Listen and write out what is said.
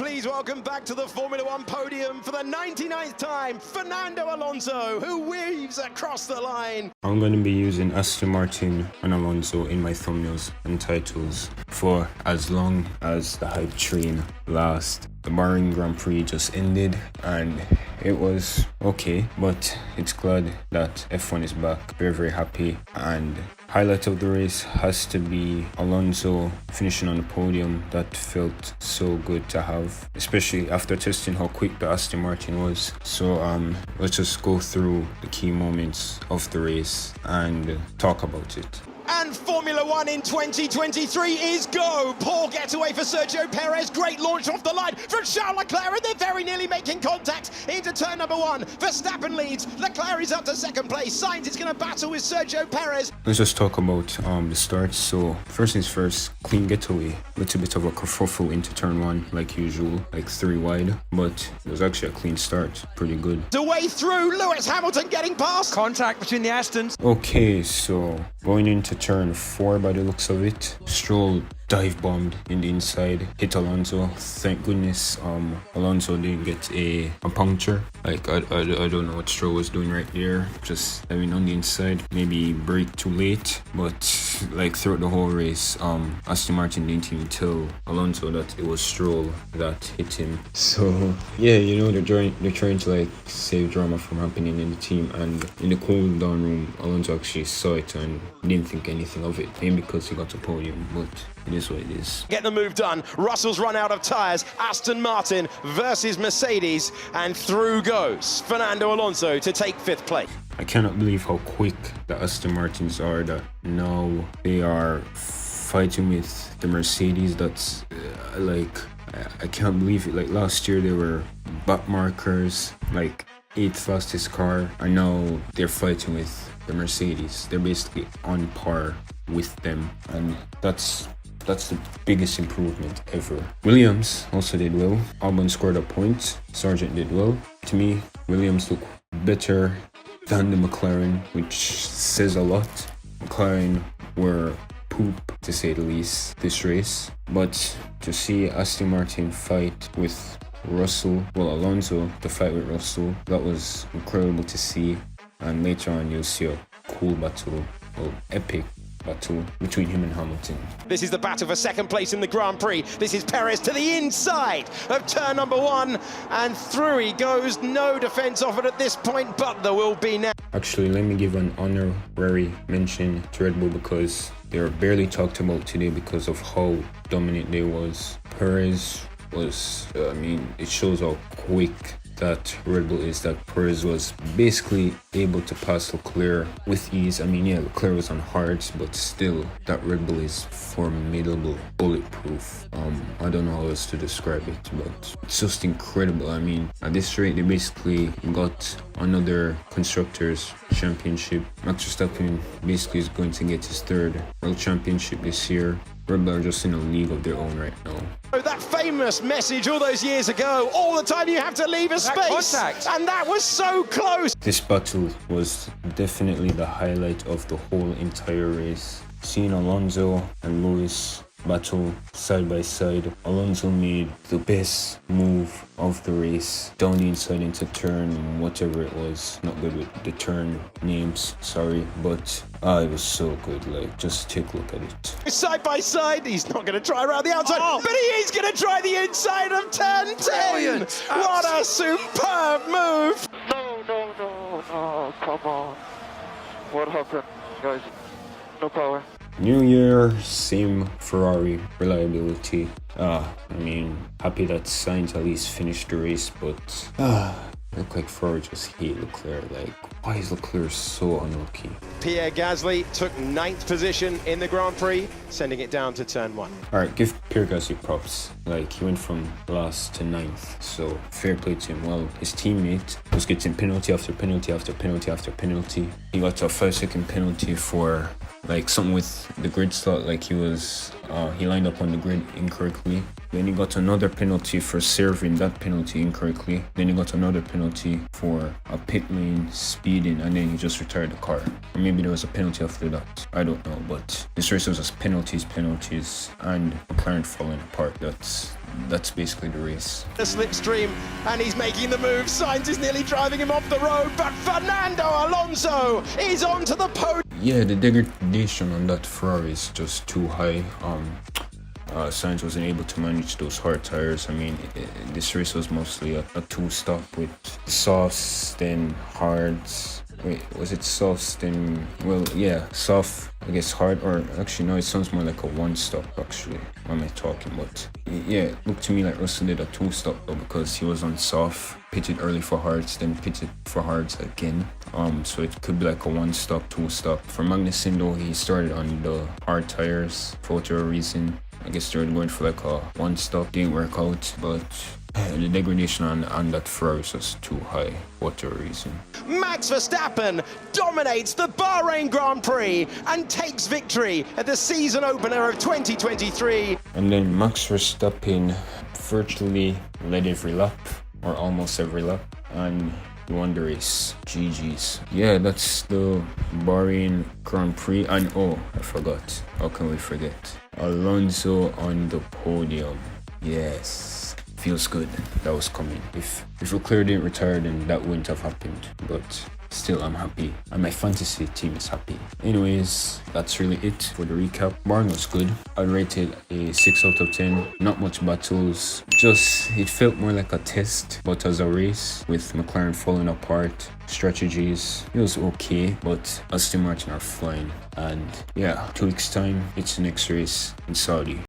please welcome back to the Formula One podium for the 99th time, Fernando Alonso, who weaves across the line. I'm going to be using Aston Martin and Alonso in my thumbnails and titles for as long as the hype train lasts. The Bahrain Grand Prix just ended and it was okay, but it's glad that F1 is back. Very happy, and highlight of the race has to be Alonso finishing on the podium. That felt so good to have, especially after testing how quick the Aston Martin was. So let's just go through the key moments of the race and talk about it. And Formula One in 2023 is go. Poor getaway for Sergio Perez. Great launch off the line from Charles Leclerc, and they're very nearly making contact into turn number one. Verstappen leads. Leclerc is up to second place. Sainz is going to battle with Sergio Perez. Let's just talk about the start. So first things first, clean getaway. Little bit of a kerfuffle into turn one, like usual, like 3 wide, but it was actually a clean start. Pretty good. The way through, Lewis Hamilton getting past. Contact between the Astons. Okay, so going into turn 4 by the looks of it, Stroll dive bombed in the inside, hit Alonso. Thank goodness Alonso didn't get a puncture. Like I don't know what Stroll was doing right there, just having on the inside. Maybe brake too late, but like throughout the whole race, Aston Martin didn't even tell Alonso that it was Stroll that hit him. So yeah, you know, they're trying to like save drama from happening in the team, and in the cool down room, Alonso actually saw it and didn't think anything of it, maybe because he got a podium, but it is what it is. Get the move done. Russell's run out of tyres. Aston Martin versus Mercedes, and through goes Fernando Alonso to take 5th place. I cannot believe how quick the Aston Martins are, that now they are fighting with the Mercedes. That's I can't believe it. Like last year they were back markers, like 8th fastest car, and now they're fighting with the Mercedes. They're basically on par with them, and that's the biggest improvement ever. Williams also did well. Albon scored a point. Sargent did well. To me, Williams looked better than the McLaren, which says a lot. McLaren were poop, to say the least, this race. But to see Aston Martin fight with Alonso to fight with Russell, that was incredible to see. And later on, you'll see a cool battle, epic battle between him and Hamilton. This is the battle for second place in the Grand Prix. This is Perez to the inside of turn number 1, and through he goes. No defense offered at this point, but there will be now. Actually, let me give an honorary mention to Red Bull, because they were barely talked about today because of how dominant they was. Perez was, it shows how quick that Red Bull is, that Perez was basically able to pass Leclerc with ease. Yeah, Leclerc was on hards, but still, that Red Bull is formidable, bulletproof. I don't know how else to describe it, but it's just incredible. At this rate, they basically got another Constructors' Championship. Max Verstappen basically is going to get his 3rd World Championship this year. Red Bull are just in a league of their own right now. That famous message all those years ago, all the time you have to leave a space, and that was so close. This battle was definitely the highlight of the whole entire race. Seeing Alonso and Lewis battle side by side. Alonso made the best move of the race, down the inside into turn whatever it was. Not good with the turn names, sorry, but it was so good. Like, just take a look at it. Side by side, he's not going to try around the outside, but he is going to try the inside of turn 10. Brilliant. What a superb move. No, come on. What happened, guys? No power. New year, same Ferrari reliability. Happy that Sainz at least finished the race, but look like Ferrari just hate Leclerc. Like, why is Leclerc so unlucky? Pierre Gasly took 9th position in the Grand Prix, sending it down to turn 1. Alright, give Pierre Gasly props. Like, he went from last to 9th, so fair play to him. Well, his teammate was getting penalty after penalty after penalty after penalty. He got a 5-second penalty for like something with the grid slot, like he lined up on the grid incorrectly. Then he got another penalty for serving that penalty incorrectly. Then he got another penalty for a pit lane speeding, and then he just retired the car. Or maybe there was a penalty after that. I don't know, but this race was just penalties, and McLaren falling apart. That's basically the race. The slipstream, and he's making the move. Sainz is nearly driving him off the road, but Fernando Alonso is onto the podium. Yeah, the degradation on that Ferrari is just too high. Sainz wasn't able to manage those hard tires. I mean, this race was mostly a two-stop with softs, then hards. Wait, was it softs, then... Well, yeah, soft, I guess hard, or actually no, it sounds more like a one-stop actually. What am I talking about? Yeah, it looked to me like Russell did a two-stop though, because he was on soft, pitted early for hards, then pitted for hards again. So it could be like a one-stop, two-stop. For Magnussen though, he started on the hard tires for whatever reason. I guess they were going for like a one-stop, didn't work out, but the degradation on that Ferrari was just too high, whatever reason. Max Verstappen dominates the Bahrain Grand Prix and takes victory at the season opener of 2023. And then Max Verstappen virtually led every lap, or almost every lap, and he won the race. GG's. Yeah, that's the Bahrain Grand Prix. And oh, I forgot. How can we forget? Alonso on the podium. Yes. Feels good. That was coming. If Leclerc didn't retire, then that wouldn't have happened. But still, I'm happy. And my fantasy team is happy. Anyways, that's really it for the recap. Bahrain was good. I rated a 6 out of 10. Not much battles. It felt more like a test. But as a race, with McLaren falling apart, strategies, it was okay. But Aston Martin are flying. And yeah, 2 weeks time, it's the next race in Saudi.